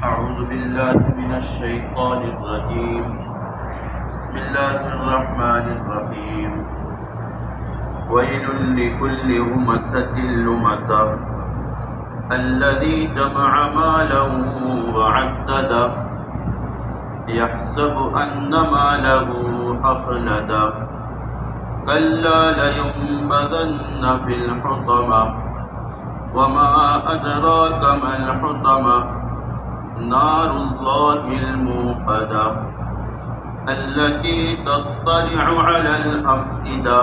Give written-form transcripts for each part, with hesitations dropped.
أعوذ بالله من الشيطان الرجيم. بسم الله الرحمن الرحيم. ويل لكل همزة لمزة الذي جمع مالا وعدده يحسب أن ماله أخلده كلا لينبذن في الحطمة وما أدراك ما الحطمة نار الله الموقدة التي تطلع على الأفئدة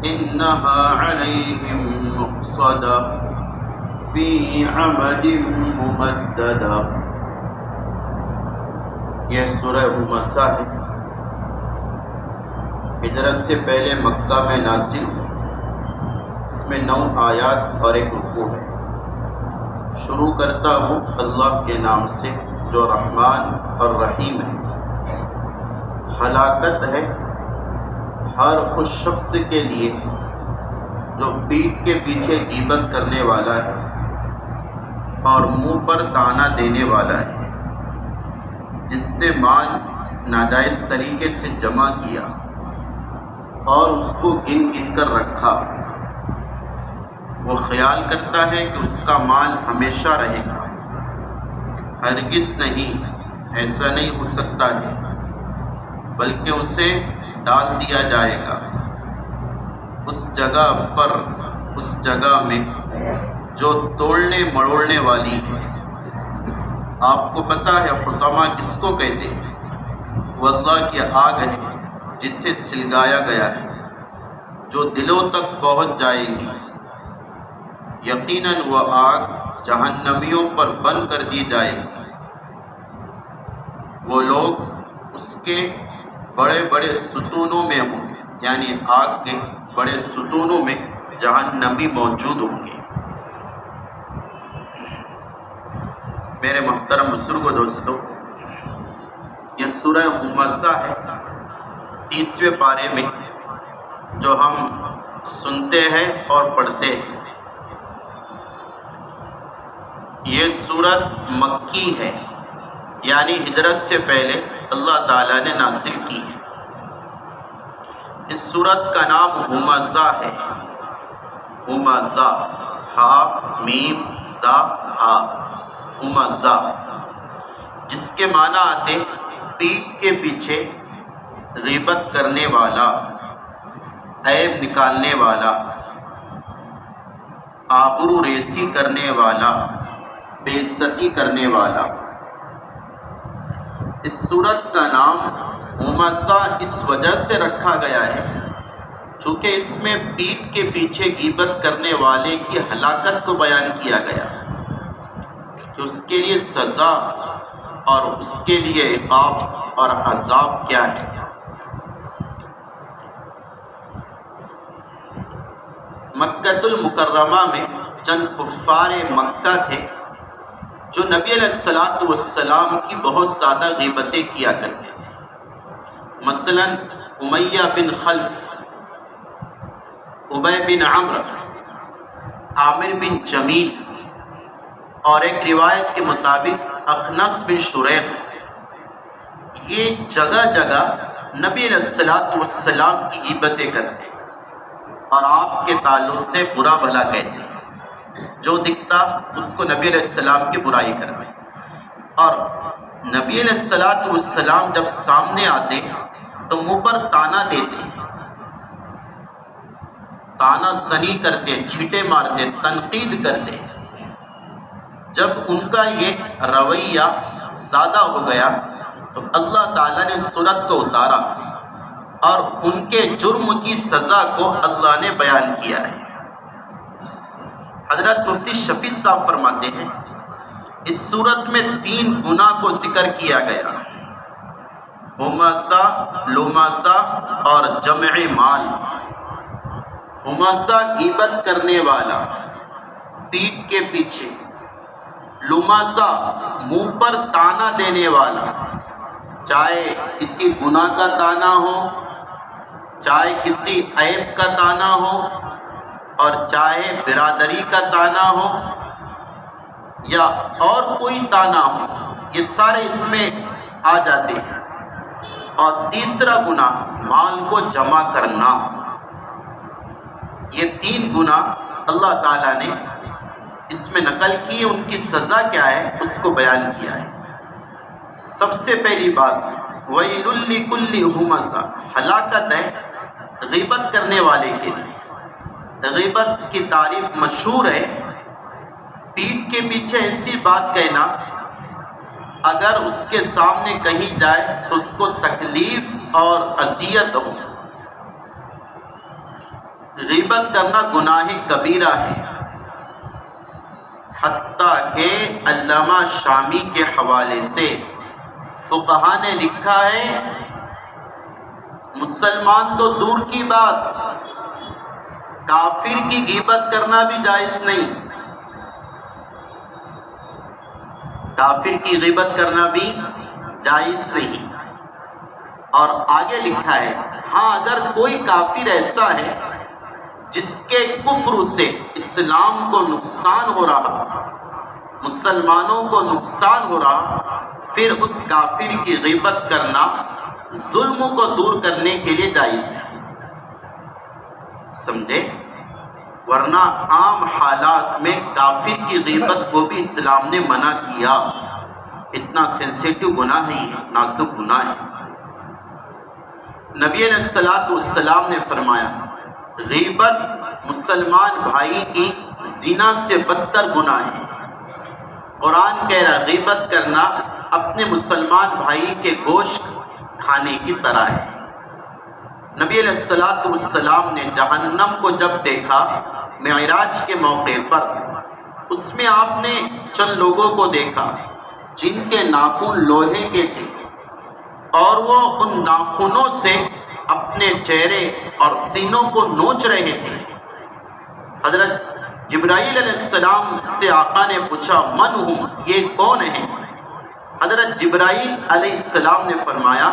إنها عليهم مؤصدة في عمد ممددة. یہ سورہ ہمزہ ہے، ہجرت سے پہلے مکہ میں نازل ہوئی. اس میں 9 آیات اور 1 رکوع ہے. شروع کرتا ہوں اللہ کے نام سے جو رحمان اور رحیم ہے. ہلاکت ہے ہر اس شخص کے لیے جو پیٹھ کے پیچھے غیبت کرنے والا ہے اور منہ پر طعنہ دینے والا ہے، جس نے مال ناجائز طریقے سے جمع کیا اور اس کو گن گن کر رکھا. وہ خیال کرتا ہے کہ اس کا مال ہمیشہ رہے گا. ہرگز نہیں، ایسا نہیں ہو سکتا ہے، بلکہ اسے ڈال دیا جائے گا اس جگہ میں جو توڑنے مڑوڑنے والی ہے. آپ کو پتہ ہے حطمہ کس کو کہتے ہیں؟ وہ اللہ کی آگ ہے جس سے سلگایا گیا ہے، جو دلوں تک پہنچ جائے گی. یقیناً وہ آگ جہنمیوں پر بند کر دی جائے گی. وہ لوگ اس کے بڑے بڑے ستونوں میں ہوں گے، یعنی آگ کے بڑے ستونوں میں جہنمی موجود ہوں گے. میرے محترم بزرگوں دوستو، یہ سورہ ہمزہ ہے 30ویں پارے میں جو ہم سنتے ہیں اور پڑھتے ہیں. یہ سورت مکی ہے، یعنی ہجرت سے پہلے اللہ تعالیٰ نے نازل کی ہے. اس سورت کا نام ہمزہ ہے. ہمزہ، ہا میم زا ہا، ہمزہ، جس کے معنی آتے پیٹھ کے پیچھے غیبت کرنے والا، عیب نکالنے والا، آبرو ریزی کرنے والا، بے عزتی کرنے والا. اس سورت کا نام ہمزہ اس وجہ سے رکھا گیا ہے چونکہ اس میں پیٹھ کے پیچھے غیبت کرنے والے کی ہلاکت کو بیان کیا گیا کہ اس کے لیے سزا اور اس کے لیے عقاب اور عذاب کیا ہے. مکۃ المکرمہ میں چند کفار مکہ تھے جو نبی علیہ السلام کی بہت زیادہ غیبتیں کیا کرتے تھے. مثلا امیہ بن خلف، ابی بن عمرو، عامر بن جمیل اور ایک روایت کے مطابق اخنس بن شریح. یہ جگہ جگہ نبی علیہ السلام کی غیبتیں کرتے اور آپ کے تعلق سے برا بھلا کہتے. جو دکھتا اس کو نبی علیہ السلام کی برائی کرتے. اور نبی علیہ السلام جب سامنے آتے تو منہ پر طعنہ دیتے، طعنہ زنی کرتے، چھیٹے مارتے، تنقید کرتے. جب ان کا یہ رویہ زیادہ ہو گیا تو اللہ تعالیٰ نے سورت کو اتارا اور ان کے جرم کی سزا کو اللہ نے بیان کیا ہے. حضرت مفتی شفیع صاحب فرماتے ہیں اس سورت میں 3 گناہ کو ذکر کیا گیا: ہمزہ، لمزہ اور جمع مال. ہمزہ غیبت کرنے والا، پیٹھ کے پیچھے. لمزہ منہ پر طعنہ دینے والا، چاہے کسی گناہ کا طعنہ ہو، چاہے کسی عیب کا طعنہ ہو، اور چاہے برادری کا طعنہ ہو. یا اور کوئی تانا ہو، یہ سارے اس میں آ جاتے ہیں۔ اور تیسرا گناہ مال کو جمع کرنا، یہ 3 گناہ اللہ تعالیٰ نے اس میں نقل کی، ان کی سزا کیا ہے اس کو بیان کیا ہے۔ سب سے پہلی بات وَيْلٌ لِكُلِّ ہُمَزَةٍ، ہلاکت ہے غیبت کرنے والے کے لیے۔ غیبت کی تعریف مشہور ہے، پیٹھ کے پیچھے ایسی بات کہنا اگر اس کے سامنے کہی جائے تو اس کو تکلیف اور اذیت ہو۔ غیبت کرنا گناہ کبیرہ ہے، حتیٰ کہ علامہ شامی کے حوالے سے فقہا نے لکھا ہے مسلمان تو دور کی بات، کافر کی غیبت کرنا بھی جائز نہیں، کافر کی غیبت کرنا بھی جائز نہیں۔ اور آگے لکھا ہے ہاں اگر کوئی کافر ایسا ہے جس کے کفر سے اسلام کو نقصان ہو رہا، مسلمانوں کو نقصان ہو رہا، پھر اس کافر کی غیبت کرنا ظلم کو دور کرنے کے لیے جائز ہے، سمجھے؟ ورنہ عام حالات میں کافر کی غیبت کو بھی اسلام نے منع کیا، اتنا سینسیٹیو گناہ ہے، نازک گناہ ہے۔ نبی علیہ السلام نے فرمایا غیبت مسلمان بھائی کی زنا سے بدتر گناہ ہے۔ قرآن کہہ رہا غیبت کرنا اپنے مسلمان بھائی کے گوشت کھانے کی طرح ہے۔ نبی علیہ السلام نے جہنم کو جب دیکھا معراج کے موقع پر، اس میں آپ نے چند لوگوں کو دیکھا جن کے ناخن لوہے کے تھے اور وہ ان ناخنوں سے اپنے چہرے اور سینوں کو نوچ رہے تھے۔ حضرت جبرائیل علیہ السلام سے آقا نے پوچھا من ہوں، یہ کون ہیں؟ حضرت جبرائیل علیہ السلام نے فرمایا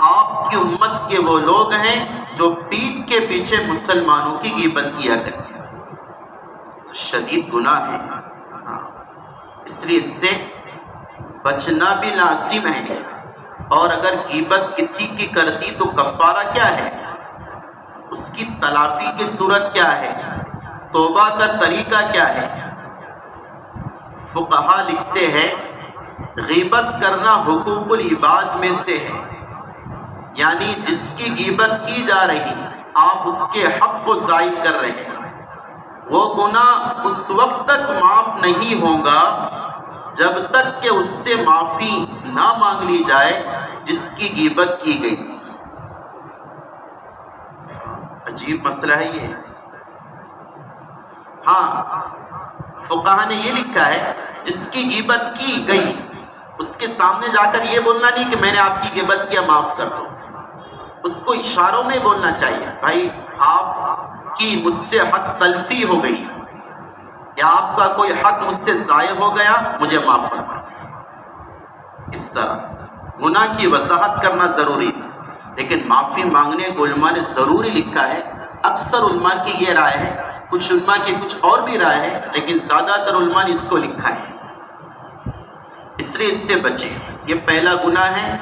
آپ کی امت کے وہ لوگ ہیں جو پیٹھ کے پیچھے مسلمانوں کی غیبت کیا کرتے تھے۔ شدید گناہ ہے، اس لیے اس سے بچنا بھی لازم ہے۔ اور اگر غیبت کسی کی کر دی تو کفارہ کیا ہے، اس کی تلافی کی صورت کیا ہے، توبہ کا طریقہ کیا ہے؟ فقہا لکھتے ہیں غیبت کرنا حقوق العباد میں سے ہے، یعنی جس کی غیبت کی جا رہی آپ اس کے حق کو ضائع کر رہے ہیں، وہ گناہ اس وقت تک معاف نہیں ہوگا جب تک کہ اس سے معافی نہ مانگ لی جائے جس کی غیبت کی گئی۔ عجیب مسئلہ ہے یہ۔ ہاں فقہا نے یہ لکھا ہے جس کی غیبت کی گئی اس کے سامنے جا کر یہ بولنا نہیں کہ میں نے آپ کی غیبت کیا معاف کر دو، اس کو اشاروں میں بولنا چاہیے بھائی آپ کی مجھ سے حق تلفی ہو گئی یا آپ کا کوئی حق مجھ سے ضائع ہو گیا، مجھے معاف فرما۔ اس طرح گناہ کی وضاحت کرنا ضروری ہے، لیکن معافی مانگنے کو علماء نے ضروری لکھا ہے۔ اکثر علماء کی یہ رائے ہے، کچھ علماء کی کچھ اور بھی رائے ہے، لیکن زیادہ تر علماء نے اس کو لکھا ہے، اس لیے اس سے بچیں۔ یہ پہلا گناہ ہے،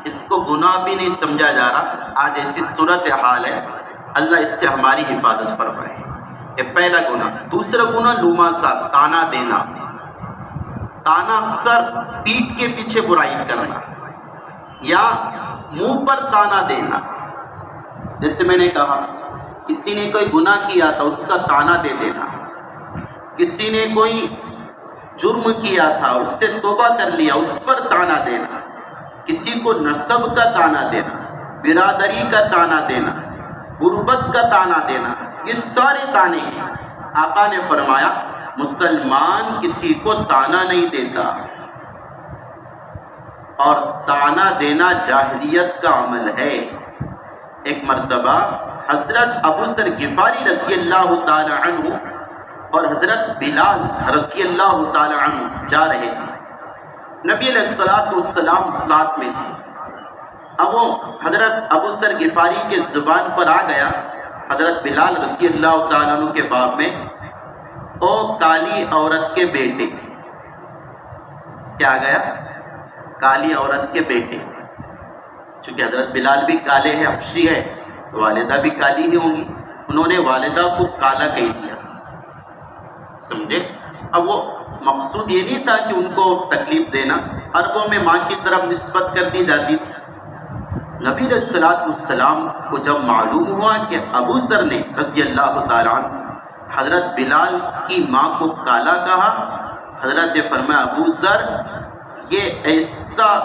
اس کو گناہ بھی نہیں سمجھا جا رہا، آج ایسی صورتحال ہے، اللہ اس سے ہماری حفاظت فرمائے۔ یہ پہلا گناہ۔ دوسرا گناہ لوماسا، تانا دینا۔ تانا اکثر پیٹھ کے پیچھے برائی کرنا یا منہ پر تانا دینا۔ جیسے میں نے کہا کسی نے کوئی گناہ کیا تھا اس کا تانا دے دینا، کسی نے کوئی جرم کیا تھا اس سے توبہ کر لیا اس پر تانا دینا، کسی کو نسب کا تانا دینا، برادری کا تانا دینا، غربت کا تانا دینا، یہ سارے تانے ہیں۔ آقا نے فرمایا مسلمان کسی کو تانا نہیں دیتا، اور تانا دینا جاہلیت کا عمل ہے۔ ایک مرتبہ حضرت ابو ذر غفاری رضی اللہ تعالی عنہ اور حضرت بلال رضی اللہ تعالی عنہ جا رہے تھے، نبی علیہ السلام ساتھ میں تھے۔ اب وہ حضرت ابو ذر غفاری کے زبان پر آ گیا حضرت بلال رضی اللہ تعالیٰ عنہ کے باب میں، او کالی عورت کے بیٹے، کیا آ گیا؟ کالی عورت کے بیٹے. چونکہ حضرت بلال بھی کالے ہیں، حبشی ہے، تو والدہ بھی کالی ہی ہوں گی. انہوں نے والدہ کو کالا کہہ دیا. سمجھے؟ اب وہ مقصود یہ نہیں تھا کہ ان کو تکلیف دینا، عربوں میں ماں کی طرف نسبت کر دی جاتی تھی. نبی علیہ الصلوۃ والسلام کو جب معلوم ہوا کہ ابو ذر نے رضی اللہ تعالیٰ عنہ حضرت بلال کی ماں کو کالا کہا، حضرت نے فرمایا ابو ذر یہ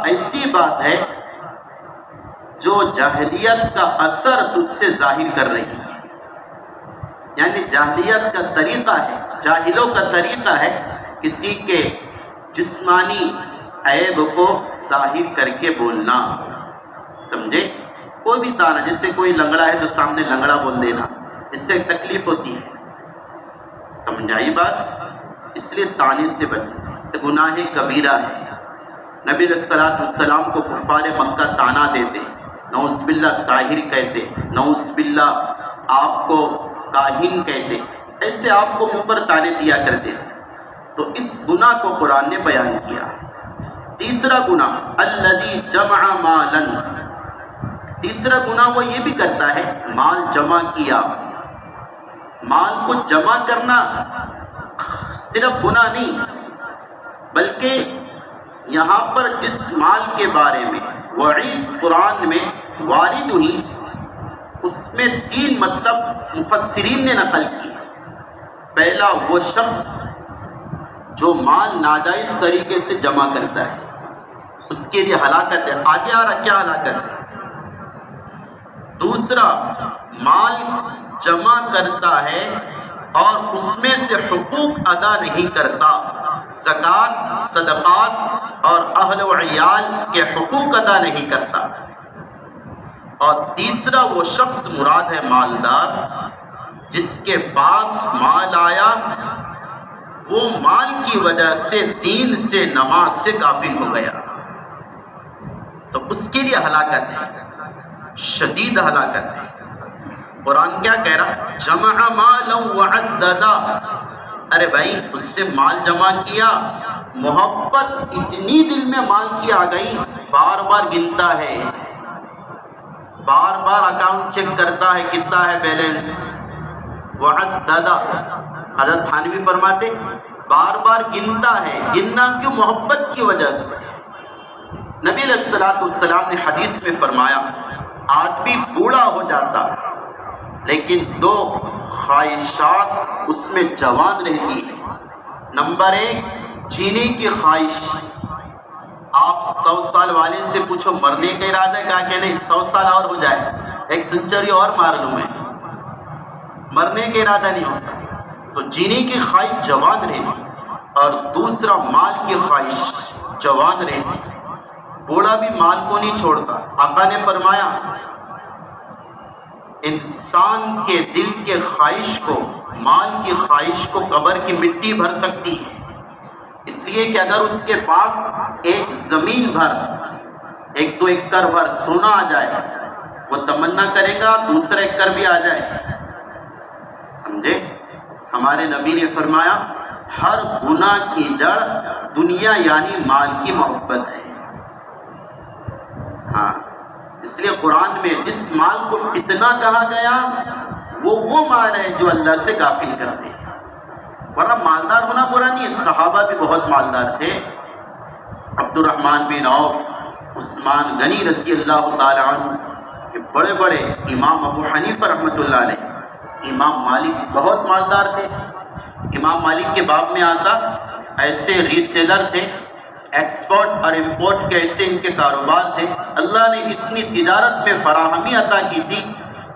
ایسی بات ہے جو جاہلیت کا اثر تجھ سے ظاہر کر رہی ہے. یعنی جاہلیت کا طریقہ ہے، جاہلوں کا طریقہ ہے کسی کے جسمانی عیب کو ظاہر کر کے بولنا. سمجھے؟ کوئی بھی تانا، جس سے کوئی لنگڑا ہے تو سامنے لنگڑا بول دینا، اس سے ایک تکلیف ہوتی ہے. سمجھائی بات؟ اس لیے تانے سے بچے، گناہ کبیرہ ہے. نبی علیہ الصلوۃ والسلام کو کفار مکہ تانا دیتے، نعوذ باللہ ساحر کہتے، نعوذ باللہ آپ کو کاہن کہتے، ایسے آپ کو منہ پر تانے دیا کرتے تھے. تو اس گناہ کو قرآن نے بیان کیا. تیسرا گناہ الذی جمع مالا، تیسرا گناہ وہ یہ بھی کرتا ہے مال جمع کیا. مال کو جمع کرنا صرف گناہ نہیں، بلکہ یہاں پر جس مال کے بارے میں وعید قرآن میں وارد ہوئی اس میں 3 مطلب مفسرین نے نقل کی. پہلا وہ شخص جو مال ناجائز طریقے سے جمع کرتا ہے، اس کے لیے ہلاکت ہے. آگے آ رہا کیا ہلاکت ہے. دوسرا مال جمع کرتا ہے اور اس میں سے حقوق ادا نہیں کرتا، زکوٰۃ، صدقات اور اہل و عیال کے حقوق ادا نہیں کرتا. اور تیسرا وہ شخص مراد ہے مالدار، جس کے پاس مال آیا وہ مال کی وجہ سے دین سے، نماز سے غافل ہو گیا، تو اس کے لیے ہلاکت ہے، شدید ہلاکت ہے. قرآن کیا کہہ رہا؟ جمع مالا وعددا. ارے بھائی اس سے مال جمع کیا، محبت اتنی دل میں مال کی آ گئی، بار بار گنتا ہے، بار بار اکاؤنٹ چیک کرتا ہے کتنا ہے بیلنس. وعددا، حضرت تھانوی فرماتے بار بار گنتا ہے. گننا کیوں؟ محبت کی وجہ سے. نبی علیہ الصلوۃ والسلام نے حدیث میں فرمایا آدمی بوڑھا ہو جاتا لیکن 2 خواہشات اس میں جوان رہتی ہے. نمبر 1 جینے کی خواہش. آپ 100 سال والے سے پوچھو مرنے کا ارادہ ہے، کہا کہ نہیں 100 سال اور ہو جائے، 1 سنچری اور مار لوں میں. مرنے کا ارادہ نہیں ہوتا، تو جینے کی خواہش جوان رہتی. اور دوسرا مال کی خواہش جوان رہتی. بوڑھا بھی مال کو نہیں چھوڑتا. آقا نے فرمایا انسان کے دل کے خواہش کو، مال کی خواہش کو قبر کی مٹی بھر سکتی ہے. اس لیے کہ اگر اس کے پاس ایک زمین بھر، 1-2 ایکڑ بھر سونا آ جائے، وہ تمنا کرے گا دوسرا ایکڑ بھی آ جائے. سمجھے؟ ہمارے نبی نے فرمایا ہر گناہ کی جڑ دنیا یعنی مال کی محبت ہے. ہاں، اس لیے قرآن میں جس مال کو فتنہ کہا گیا وہ مال ہے جو اللہ سے غافل کر دے. ورنہ مالدار ہونا برا نہیں ہے. صحابہ بھی بہت مالدار تھے. عبد الرحمن بن عوف، عثمان غنی رضی اللہ تعالیٰ عنہ، کہ بڑے بڑے امام ابو حنیفہ رحمۃ اللہ علیہ، امام مالک بہت مالدار تھے. امام مالک کے باب میں آتا ایسے ریسیلر تھے، ایکسپورٹ اور امپورٹ کے ایسے ان کے کاروبار تھے. اللہ نے اتنی تجارت میں فراہمی عطا کی تھی،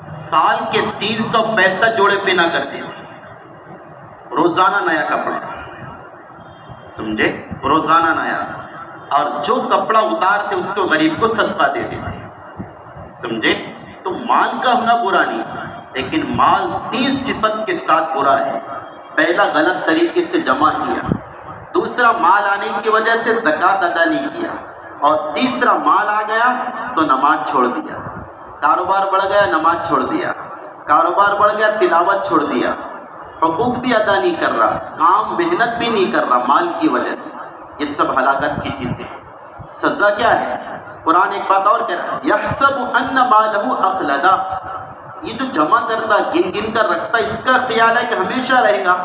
سال کے 365 جوڑے پہنا کرتے تھے، روزانہ نیا کپڑا. سمجھے؟ روزانہ نیا. اور جو کپڑا اتارتے اس کو غریب کو صدقہ دیتے تھے. سمجھے؟ تو مال کا ہونا برا نہیں، لیکن مال 3 صفت کے ساتھ برا ہے. پہلا غلط طریقے سے جمع کیا، دوسرا مال آنے کی وجہ سے زکوٰۃ ادا نہیں کیا، اور تیسرا مال آ گیا تو نماز چھوڑ دیا. کاروبار بڑھ گیا، نماز چھوڑ دیا. کاروبار بڑھ گیا، تلاوت چھوڑ دیا. حقوق بھی ادا نہیں کر رہا، کام محنت بھی نہیں کر رہا مال کی وجہ سے. یہ سب ہلاکت کی چیزیں ہیں۔ سزا کیا ہے؟ قرآن ایک بات اور کہہ رہا ہے، یحسب ان مالہ اخلدا، یہ جو جمع کرتا گن گن کر رکھتا اس کا خیال ہے کہ ہمیشہ رہے گا،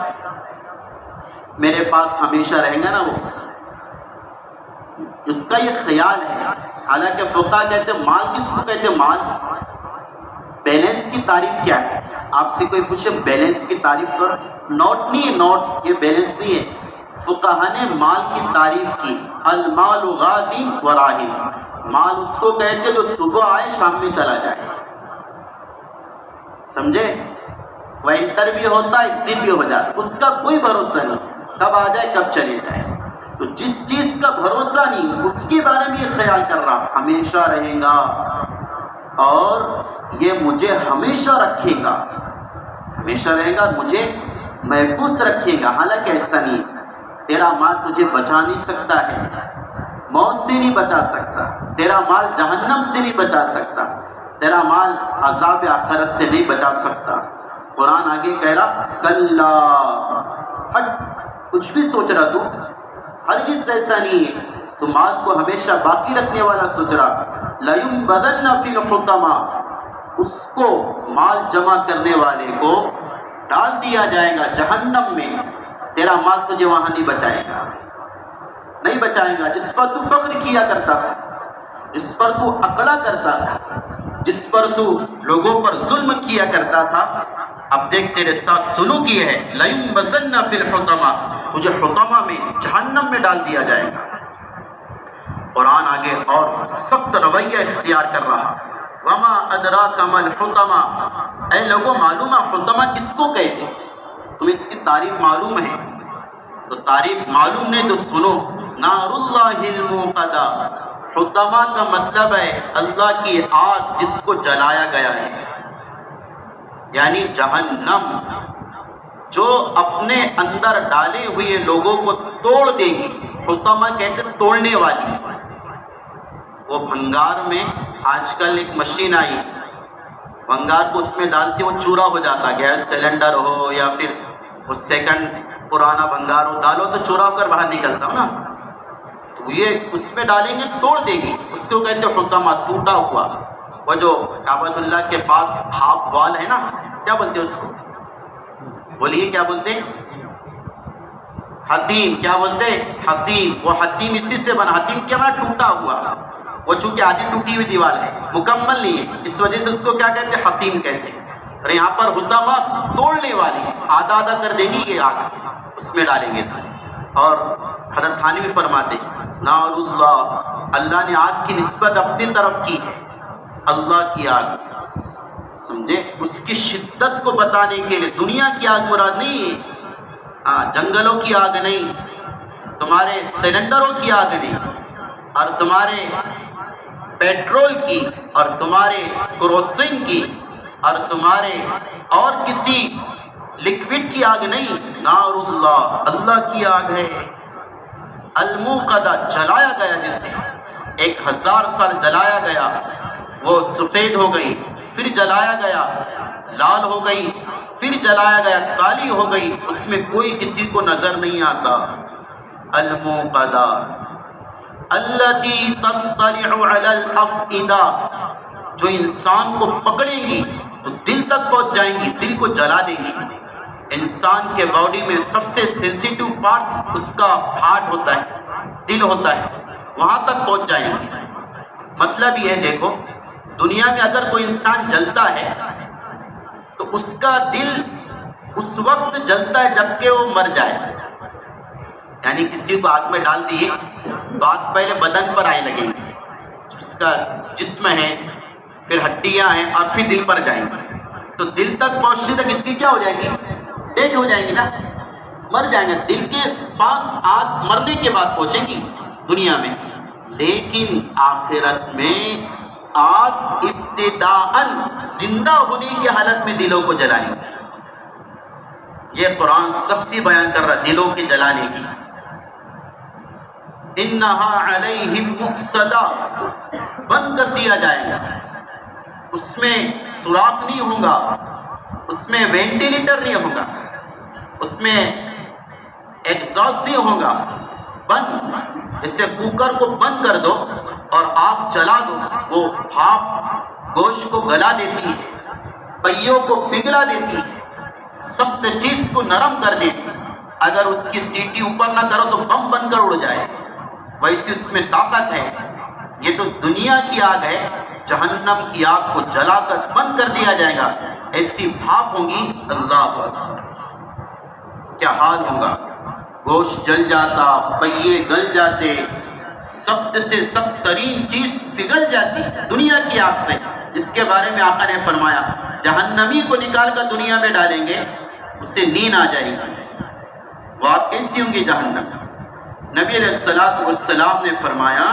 میرے پاس ہمیشہ رہے گا نا، وہ اس کا یہ خیال ہے۔ حالانکہ فقہا کہتے ہیں مال کس کو کہتے ہیں؟ مال بیلنس کی تعریف کیا ہے؟ آپ سے کوئی پوچھے بیلنس کی تعریف کرو، نوٹ نہیں ہے، نوٹ یہ بیلنس نہیں ہے۔ فقہا نے مال کی تعریف کی، المال غاد و راہن، مال اس کو کہتے جو صبح آئے شام میں چلا جائے، سمجھے؟ وہ انٹر بھی ہوتا ہے ایگزٹ بھی ہو جاتا، اس کا کوئی بھروسہ نہیں کب آ جائے کب چلے جائے۔ تو جس چیز کا بھروسہ نہیں اس کے بارے میں یہ خیال کر رہا ہمیشہ رہے گا اور یہ مجھے ہمیشہ رکھے گا، ہمیشہ رہے گا، مجھے محفوظ رکھے گا۔ حالانکہ ایسا نہیں ہے، تیرا مال تجھے بچا نہیں سکتا ہے، موت سے نہیں بچا سکتا، تیرا مال جہنم سے نہیں بچا سکتا، تیرا مال عذاب آخرت سے نہیں بچا سکتا۔ قرآن آگے کہہ رہا کلا، ہٹ، کچھ بھی سوچ رہا تو ہرگز ایسا نہیں ہے، تو مال کو ہمیشہ باقی رکھنے والا سوچ رہا۔ لَيُنبَذَنَّ فِي الْحُطَمَةِ، اس کو مال جمع کرنے والے کو ڈال دیا جائے گا جہنم میں، تیرا مال تجھے وہاں نہیں بچائے گا، نہیں بچائے گا۔ جس پر تو فخر کیا کرتا تھا، جس پر تو اکڑا کرتا تھا، جس پر تو لوگوں پر ظلم کیا کرتا تھا، اب دیکھ تیرے ساتھ سلوک یہ ہے، لَيُنبَذَنَّ فِي الْحُطَمَةِ، تجھے حطمہ میں جہنم میں ڈال دیا جائے گا۔ قرآن آگے اور سخت رویہ اختیار کر رہا، وَمَا أَدْرَاكَ مَا الْحُطَمَةُ، اے لوگوں معلوم ہے حطمہ کس کو کہتے؟ تم اس کی تعریف معلوم ہے تو تعریف معلوم نہیں تو سنو، نار اللہ الموقدہ، حطمہ کا مطلب ہے اللہ کی آگ جس کو جلایا گیا ہے، یعنی جہنم جو اپنے اندر ڈالے ہوئے لوگوں کو توڑ دے گی۔ حطمہ کہتے توڑنے والی۔ وہ بھنگار میں آج کل ایک مشین آئی، بھنگار کو اس میں ڈالتے وہ چورا ہو جاتا، گیس سلنڈر ہو یا پھر وہ سیکنڈ پرانا بھنگار ہو، ڈالو تو چورا ہو کر باہر نکلتا ہو نا، تو یہ اس میں ڈالیں گے توڑ دے گی، اس کو کہتے ہیں حطمہ، ٹوٹا ہوا۔ وہ جو کعبۃ اللہ کے پاس ہاف وال ہے نا، کیا بولتے ہیں اس کو؟ بولیے کیا بولتے ہیں؟ حتیم، کیا بولتے ہیں؟ حتیم۔ وہ حتیم اسی سے بنا، حتیم کیا بنا؟ ٹوٹا ہوا، وہ چونکہ آدھی ٹوٹی ہوئی دیوار ہے، مکمل نہیں ہے، اس وجہ سے اس کو کیا کہتے ہیں؟ حتیم کہتے ہیں۔ اور یہاں پر حطمہ توڑنے والی، آدھا آدھا کر دیں گی یہ آگ، اس میں ڈالیں گے تو۔ اور حضرت تھانی بھی فرماتے نار اللہ، اللہ نے آگ کی نسبت اپنی طرف کی ہے، اللہ کی آگ، سمجھے؟ اس کی شدت کو بتانے کے لیے، دنیا کی آگ مراد نہیں، جنگلوں کی آگ نہیں، تمہارے سلنڈروں کی آگ نہیں، اور تمہارے پیٹرول کی، اور تمہارے کروسین کی، اور تمہارے اور کسی لکوڈ کی آگ نہیں، نار اللہ، اللہ کی آگ ہے، الموقدہ، جلایا گیا، جسے 1000 سال جلایا گیا، وہ سفید ہو گئی، پھر جلایا گیا لال ہو گئی، پھر جلایا گیا کالی ہو گئی، اس میں کوئی کسی کو نظر نہیں آتا۔ الموقدہ التی تطلع علی الافئدہ، جو انسان کو پکڑیں گی تو دل تک پہنچ جائیں گی، دل کو جلا دیں گی۔ انسان کے باڈی میں سب سے سینسیٹیو پارٹس اس کا ہارٹ ہوتا ہے، دل ہوتا ہے، وہاں تک پہنچ جائیں گی۔ مطلب یہ دیکھو، دنیا میں اگر کوئی انسان جلتا ہے تو اس کا دل اس وقت جلتا ہے جب کہ وہ مر جائے، یعنی کسی کو آگ میں ڈال دیے تو آگ پہلے بدن پر آنے لگیں گی، اس کا جسم ہے، پھر ہڈیاں ہیں، اور پھر دل پر جائیں گی، تو دل تک پہنچنے تک اس کی کیا ہو جائے گی؟ ڈیتھ ہو جائیں گی نا، مر جائیں گے۔ دل کے پاس آگ مرنے کے بعد پہنچیں گی دنیا میں، لیکن آخرت میں آگ ابتداءً زندہ ہونے کی حالت میں دلوں کو جلائیں گے۔ یہ قرآن سختی بیان کر رہا ہے دلوں کے جلانے کی۔ انہا علیہم مؤصدہ، بند کر دیا جائے گا، اس میں سوراخ نہیں ہوگا، اس میں وینٹیلیٹر نہیں ہوگا، اس میں ایگزاسٹ نہیں ہوگا، بند، جیسے کوکر کو بند کر دو اور آگ جلا دو، وہ بھاپ گوشت کو گلا دیتی ہے، پہیوں کو پگھلا دیتی ہے، سخت چیز کو نرم کر دیتی ہے۔ اگر اس کی سیٹی اوپر نہ کرو تو بم بن کر اڑ جائے، ویسے اس میں طاقت ہے۔ یہ تو دنیا کی آگ ہے، جہنم کی آگ کو جلا کر بند کر دیا جائے گا، ایسی بھاپ ہوگی، اللہ اکبر، کیا حال ہوگا، گوشت جل جاتا، پہیے گل جاتے، سخت سے سخت ترین چیز پگھل جاتی دنیا کی آگ سے۔ اس کے بارے میں آقا نے فرمایا جہنمی کو نکال کر دنیا میں ڈالیں گے، اسے نیند آ جائے گی، وہ آگ کیسی ہوں گی جہنم۔ نبی علیہ السلام نے فرمایا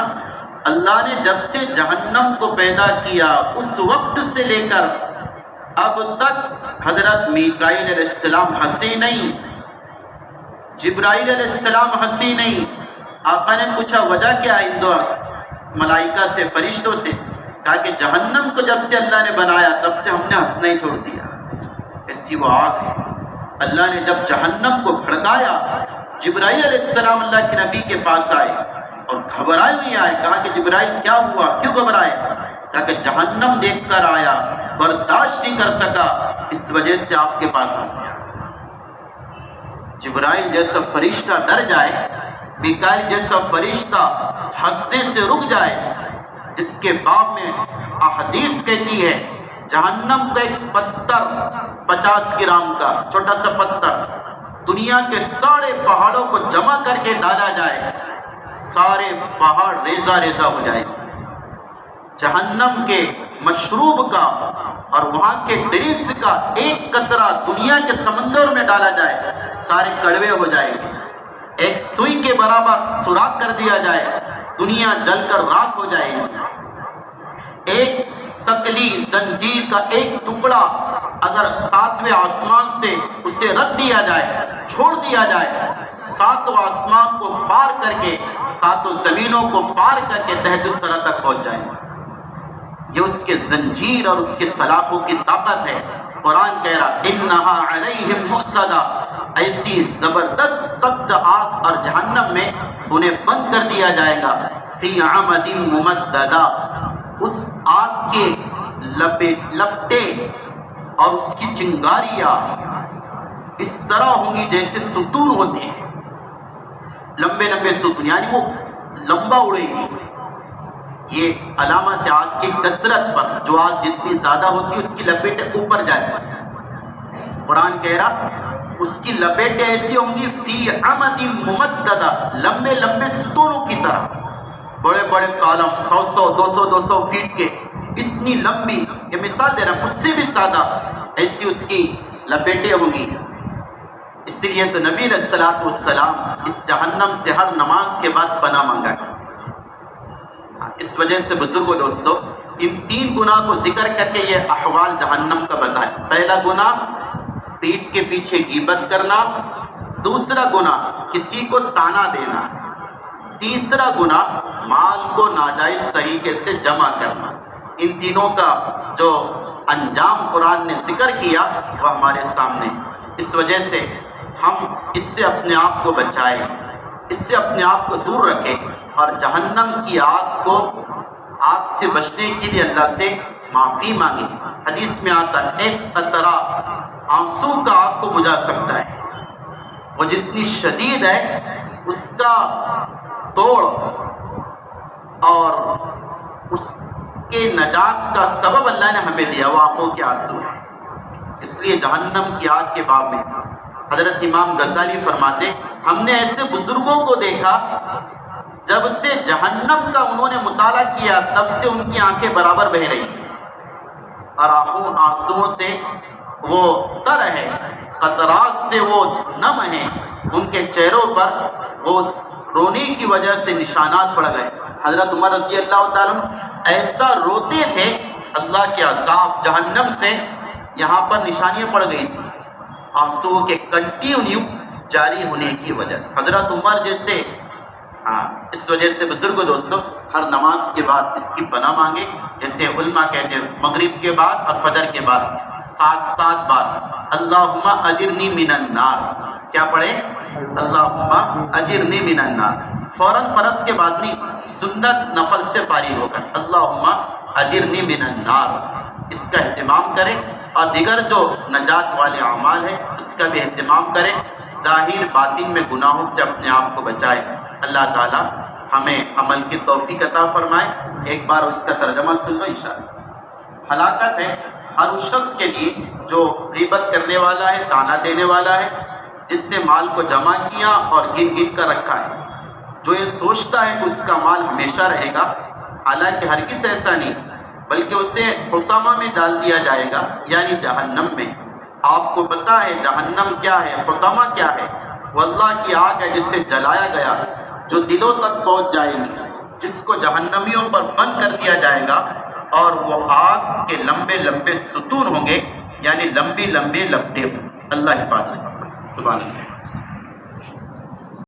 اللہ نے جب سے جہنم کو پیدا کیا اس وقت سے لے کر اب تک حضرت میکائیل علیہ السلام ہنسے نہیں، جبرائیل علیہ السلام ہنسی نہیں۔ آقا نے پوچھا وجہ کیا ہے ان دو ملائکہ سے، فرشتوں سے؟ کہا کہ جہنم کو جب سے اللہ نے بنایا تب سے ہم نے ہنسنا ہی چھوڑ دیا، ایسی وہ آگ ہے۔ اللہ نے جب جہنم کو بھڑکایا، جبرائیل علیہ السلام اللہ کے نبی کے پاس آئے اور گھبرائے ہوئے آئے، کہا کہ جبرائیل کیا ہوا، کیوں گھبرائے؟ کہا کہ جہنم دیکھ کر آیا، برداشت نہیں کر سکا، اس وجہ سے آپ کے پاس آ گیا۔ جبرائیل جیسا فرشتہ ڈر جائے، میکائیل جیسا فرشتہ ہنسنے سے رک جائے، اس کے باب میں احادیث کہتی ہے جہنم کا ایک پتھر 50 گرام کا چھوٹا سا پتھر دنیا کے سارے پہاڑوں کو جمع کر کے ڈالا جائے، سارے پہاڑ ریزہ ریزہ ہو جائے۔ جہنم کے مشروب کا اور وہاں کے ڈرس کا ایک قطرہ دنیا کے سمندر میں ڈالا جائے، سارے کڑوے ہو جائیں گے۔ ایک سوئی کے برابر سوراخ کر دیا جائے، دنیا جل کر راکھ ہو جائے گی۔ ایک سکلی زنجیر کا ایک ٹکڑا اگر 7ویں آسمان سے اسے رکھ دیا جائے، چھوڑ دیا جائے، 7 آسمان کو پار کر کے 7 زمینوں کو پار کر کے تحت الثری تک پہنچ جائے گا۔ یہ اس کے زنجیر اور اس کے سلاخوں کی طاقت ہے۔ قرآن کہہ رہا انہا علیہم مؤصدہ، ایسی زبردست سخت آگ اور جہنم میں انہیں بند کر دیا جائے گا، فی عمد ممددہ، اس آگ کے لپٹے اور اس کی چنگاریاں اس طرح ہوں گی جیسے ستون ہوتے ہیں، لمبے لمبے ستون، یعنی وہ لمبا اڑے گی۔ یہ علامت آگ کی کثرت پر، جو آگ جتنی زیادہ ہوتی ہے اس کی لپیٹیں اوپر جاتی ہیں۔ قرآن کہہ رہا اس کی لپیٹیں ایسی ہوں گی فی عمد ممددہ، لمبے لمبے ستونوں کی طرح، بڑے بڑے کالم 100 200 فیٹ کے، اتنی لمبی، یہ مثال دے رہا ہوں، اس سے بھی زیادہ ایسی اس کی لپیٹیں ہوں گی۔ اس لیے تو نبی علیہ السلام اس جہنم سے ہر نماز کے بعد پناہ مانگا کرتے تھے۔ اس وجہ سے بزرگوں دوستو ان 3 گناہ کو ذکر کر کے یہ احوال جہنم کا بتائے۔ پہلا گناہ پیٹھ کے پیچھے غیبت کرنا، دوسرا گناہ کسی کو طعنہ دینا، تیسرا گناہ مال کو ناجائز طریقے سے جمع کرنا۔ ان تینوں کا جو انجام قرآن نے ذکر کیا وہ ہمارے سامنے، اس وجہ سے ہم اس سے اپنے آپ کو بچائیں، اس سے اپنے آپ کو دور رکھیں اور جہنم کی آگ سے بچنے کے لیے اللہ سے معافی مانگیں۔ حدیث میں آتا ہے ایک قطرہ آنسو کا آگ کو بجھا سکتا ہے، وہ جتنی شدید ہے اس کا توڑ اور اس کے نجات کا سبب اللہ نے ہمیں دیا، وہ آنکھوں کے آنسو ہے۔ اس لیے جہنم کی آگ کے باب میں حضرت امام غزالی فرماتے ہم نے ایسے بزرگوں کو دیکھا جب سے جہنم کا انہوں نے مطالعہ کیا تب سے ان کی آنکھیں برابر بہہ رہی ہیں اور آنسوؤں سے وہ تر ہے، قطرات سے وہ نم ہیں، ان کے چہروں پر وہ رونے کی وجہ سے نشانات پڑ گئے۔ حضرت عمر رضی اللہ تعالیٰ ایسا روتے تھے اللہ کے عذاب جہنم سے، یہاں پر نشانیاں پڑ گئی تھی آنسو کے کنٹینیو جاری ہونے کی وجہ سے۔ حضرت عمر جیسے اس وجہ سے بزرگ دوستو ہر نماز کے بعد اس کی پناہ مانگے، جیسے علماء کہتے ہیں مغرب کے بعد اور فجر کے بعد 7 بار اللہم اجرنی من النار، کیا پڑھے؟ اللہم اجرنی من النار۔ فوراً فرض کے بعد نہیں، سنت نفل سے فارغ ہو کر اللہم اجرنی من النار اس کا اہتمام کرے، اور دیگر جو نجات والے اعمال ہیں اس کا بھی اہتمام کرے، ظاہر باطن میں گناہوں سے اپنے آپ کو بچائے۔ اللہ تعالی ہمیں عمل کی توفیق عطا فرمائے۔ ایک بار اس کا ترجمہ سن لو انشاءاللہ۔ ہلاکت ہے ہر اس شخص کے لیے جو غیبت کرنے والا ہے، طعنہ دینے والا ہے، جس سے مال کو جمع کیا اور گن گن کر رکھا ہے، جو یہ سوچتا ہے کہ اس کا مال ہمیشہ رہے گا، حالانکہ ہرگز ایسا نہیں، بلکہ اسے حطمہ میں ڈال دیا جائے گا، یعنی جہنم میں۔ آپ کو پتہ ہے جہنم کیا ہے، حطمہ کیا ہے؟ وہ اللہ کی آگ ہے جس سے جلایا گیا، جو دلوں تک پہنچ جائے گی، جس کو جہنمیوں پر بند کر دیا جائے گا، اور وہ آگ کے لمبے لمبے ستون ہوں گے، یعنی لمبی لمبی لپٹیں ہوں۔ اللہ حفاظت فرمائے۔ سبحان اللہ۔